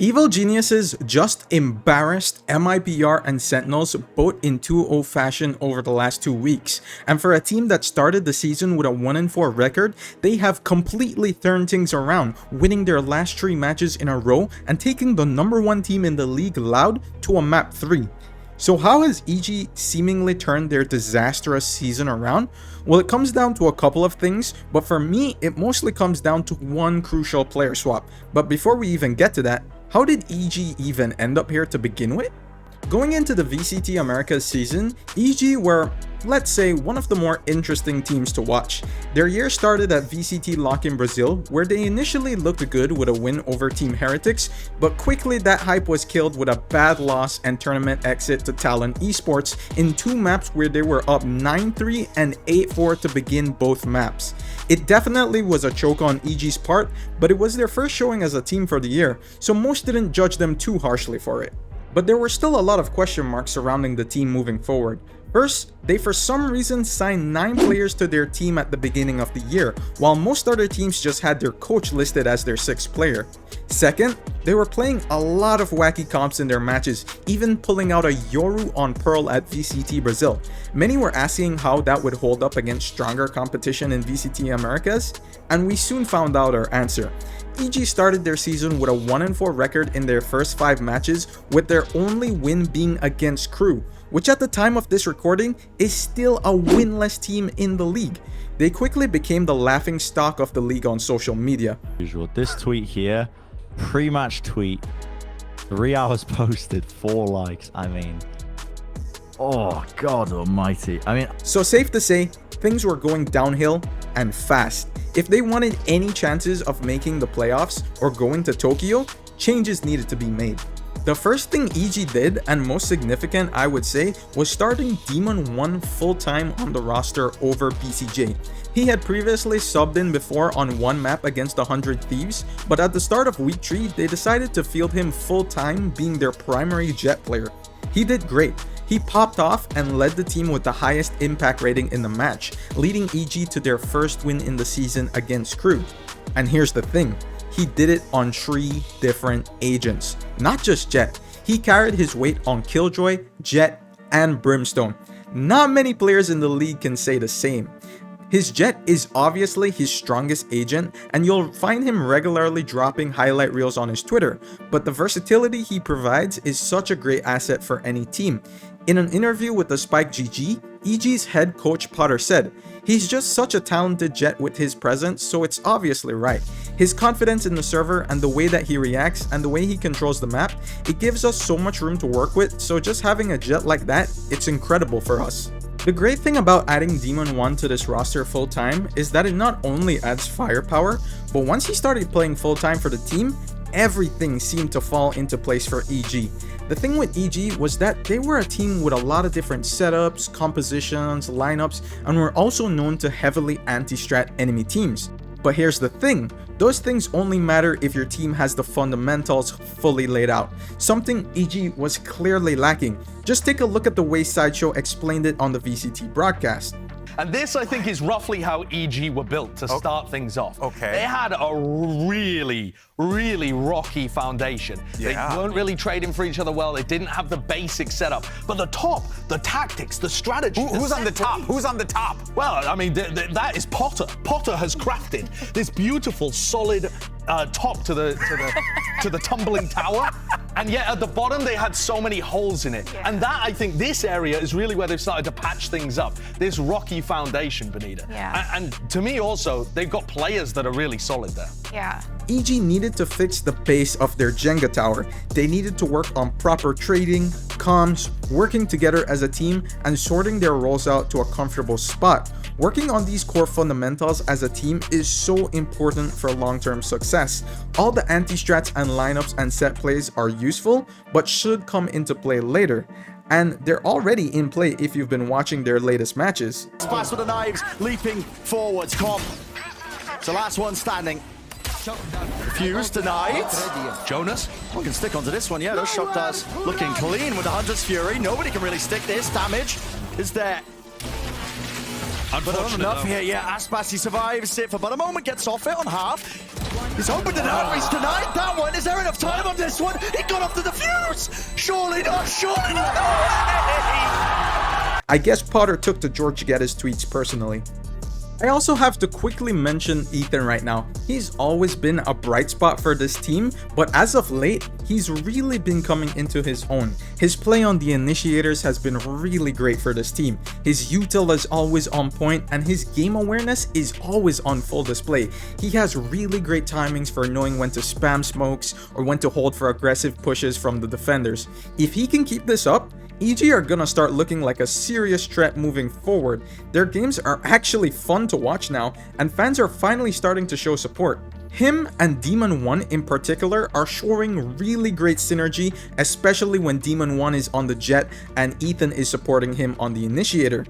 Evil Geniuses just embarrassed MIPR and Sentinels both in 2-0 fashion over the last 2 weeks, and for a team that started the season with a 1-4 record, they have completely turned things around, winning their last 3 matches in a row and taking the #1 team in the league Loud to a map 3. So how has EG seemingly turned their disastrous season around? Well, it comes down to a couple of things, but for me, it mostly comes down to one crucial player swap. But before we even get to that, how did EG even end up here to begin with? Going into the VCT Americas season, EG were, let's say, one of the more interesting teams to watch. Their year started at VCT Lock in Brazil, where they initially looked good with a win over Team Heretics, but quickly that hype was killed with a bad loss and tournament exit to Talon Esports in 2 maps where they were up 9-3 and 8-4 to begin both maps. It definitely was a choke on EG's part, but it was their first showing as a team for the year, so most didn't judge them too harshly for it. But there were still a lot of question marks surrounding the team moving forward. First, they for some reason signed 9 players to their team at the beginning of the year, while most other teams just had their coach listed as their 6th player. Second, they were playing a lot of wacky comps in their matches, even pulling out a Yoru on Pearl at VCT Brazil. Many were asking how that would hold up against stronger competition in VCT Americas, and we soon found out our answer. EG started their season with a 1-4 record in their first 5 matches, with their only win being against Crew, which at the time of this recording is still a winless team in the league. They quickly became the laughing stock of the league on social media. This tweet here, pre-match tweet, 3 hours posted, 4 likes. I mean, oh God almighty. So safe to say, things were going downhill and fast. If they wanted any chances of making the playoffs or going to Tokyo, changes needed to be made. The first thing EG did, and most significant I would say, was starting Demon 1 full-time on the roster over BCJ. He had previously subbed in before on 1 map against the 100 Thieves, but at the start of week 3, they decided to field him full-time, being their primary Jet player. He did great. He popped off and led the team with the highest impact rating in the match, leading EG to their first win in the season against Crew. And here's the thing, he did it on 3 different agents, not just Jet. He carried his weight on Killjoy, Jet, and Brimstone. Not many players in the league can say the same. His Jet is obviously his strongest agent, and you'll find him regularly dropping highlight reels on his Twitter, but the versatility he provides is such a great asset for any team. In an interview with the Spike GG, EG's head coach Potter said, "He's just such a talented Jet with his presence, so it's obviously right. His confidence in the server and the way that he reacts and the way he controls the map, it gives us so much room to work with, so just having a Jet like that, it's incredible for us." The great thing about adding Demon 1 to this roster full-time is that it not only adds firepower, but once he started playing full-time for the team, everything seemed to fall into place for EG. The thing with EG was that they were a team with a lot of different setups, compositions, lineups, and were also known to heavily anti-strat enemy teams. But here's the thing, those things only matter if your team has the fundamentals fully laid out, something EG was clearly lacking. Just take a look at the way Sideshow explained it on the VCT broadcast. And this, I think, is roughly how EG were built to start things off. Okay. They had a really rocky foundation. They weren't really trading for each other well. They didn't have the basic setup. But the top, the tactics, the strategy. Who's on the top? Who's on the top? Well, I mean, that is Potter. Potter has crafted this beautiful, solid top to the tumbling tower. And yet at the bottom, they had so many holes in it. And that, I think, this area is really where they've started to patch things up. This rocky foundation, Benita. And to me also, they've got players that are really solid there. EG needed to fix the base of their Jenga tower. They needed to work on proper trading, comms, working together as a team, and sorting their roles out to a comfortable spot. Working on these core fundamentals as a team is so important for long-term success. All the anti-strats and lineups and set plays are useful, but should come into play later. And they're already in play if you've been watching their latest matches. Splash with the knives, leaping forwards, Comp. It's the last one standing. Fuse denied. Jonas? We can stick onto this one, yeah. Those shot does looking clean with the 100's Fury. Nobody can really stick this. Damage is there. But not enough here, yeah. Aspas, he survives it for about a moment, gets off it on half. He's hoping to know he's denied that one. Is there enough time on this one? He got off the defuse. Surely not, surely not. No way. I guess Potter took to Georgieta's tweets personally. I also have to quickly mention Ethan right now. He's always been a bright spot for this team, but as of late, he's really been coming into his own. His play on the initiators has been really great for this team. His util is always on point, and his game awareness is always on full display. He has really great timings for knowing when to spam smokes or when to hold for aggressive pushes from the defenders. If he can keep this up, EG are gonna start looking like a serious threat moving forward. Their games are actually fun to watch now, and fans are finally starting to show support. Him and Demon 1 in particular are showing really great synergy, especially when Demon 1 is on the Jet and Ethan is supporting him on the Initiator.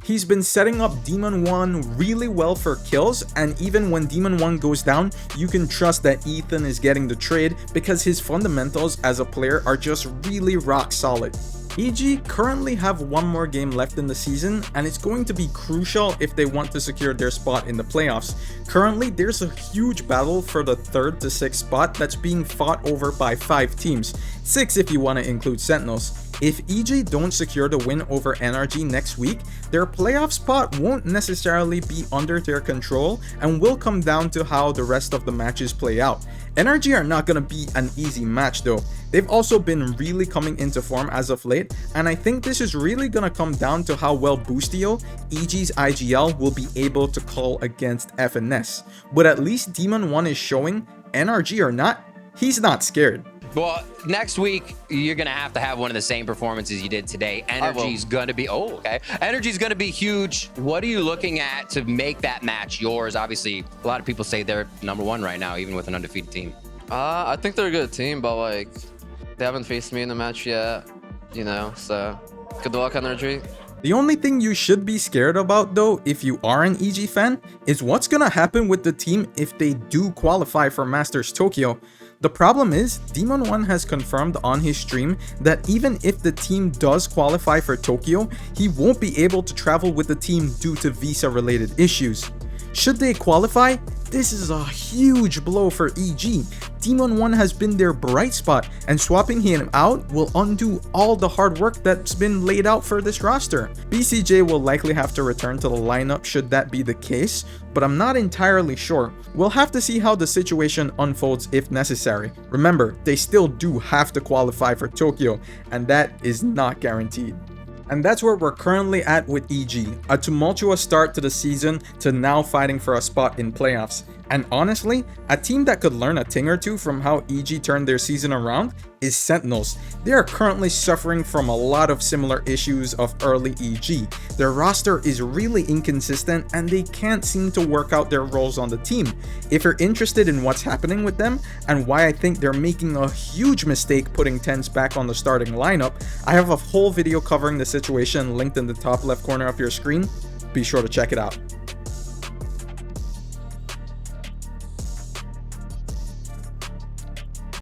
He's been setting up Demon 1 really well for kills, and even when Demon 1 goes down, you can trust that Ethan is getting the trade because his fundamentals as a player are just really rock solid. EG currently have one more game left in the season, and it's going to be crucial if they want to secure their spot in the playoffs. Currently, there's a huge battle for the 3rd to 6th spot that's being fought over by 5 teams, 6 if you want to include Sentinels. If EG don't secure the win over NRG next week, their playoff spot won't necessarily be under their control and will come down to how the rest of the matches play out. NRG are not going to be an easy match though. They've also been really coming into form as of late, and I think this is really going to come down to how well Boostio, EG's IGL, will be able to call against FNS. But at least Demon 1 is showing, NRG or not, he's not scared. Well, next week, you're going to have one of the same performances you did today. Energy's going to be, Energy's going to be huge. What are you looking at to make that match yours? Obviously, a lot of people say they're #1 right now, even with an undefeated team. I think they're a good team, but like, they haven't faced me in a match yet, you know, so good luck, Energy. The only thing you should be scared about though, if you are an EG fan, is what's gonna happen with the team if they do qualify for Masters Tokyo. The problem is, Demon 1 has confirmed on his stream that even if the team does qualify for Tokyo, he won't be able to travel with the team due to visa-related issues. Should they qualify, this is a huge blow for EG. Demon 1 has been their bright spot, and swapping him out will undo all the hard work that's been laid out for this roster. BCJ will likely have to return to the lineup should that be the case, but I'm not entirely sure. We'll have to see how the situation unfolds if necessary. Remember, they still do have to qualify for Tokyo, and that is not guaranteed. And that's where we're currently at with EG, a tumultuous start to the season to now fighting for a spot in playoffs. And honestly, a team that could learn a thing or two from how EG turned their season around is Sentinels. They are currently suffering from a lot of similar issues of early EG. Their roster is really inconsistent and they can't seem to work out their roles on the team. If you're interested in what's happening with them and why I think they're making a huge mistake putting TenZ back on the starting lineup, I have a whole video covering the situation linked in the top left corner of your screen. Be sure to check it out.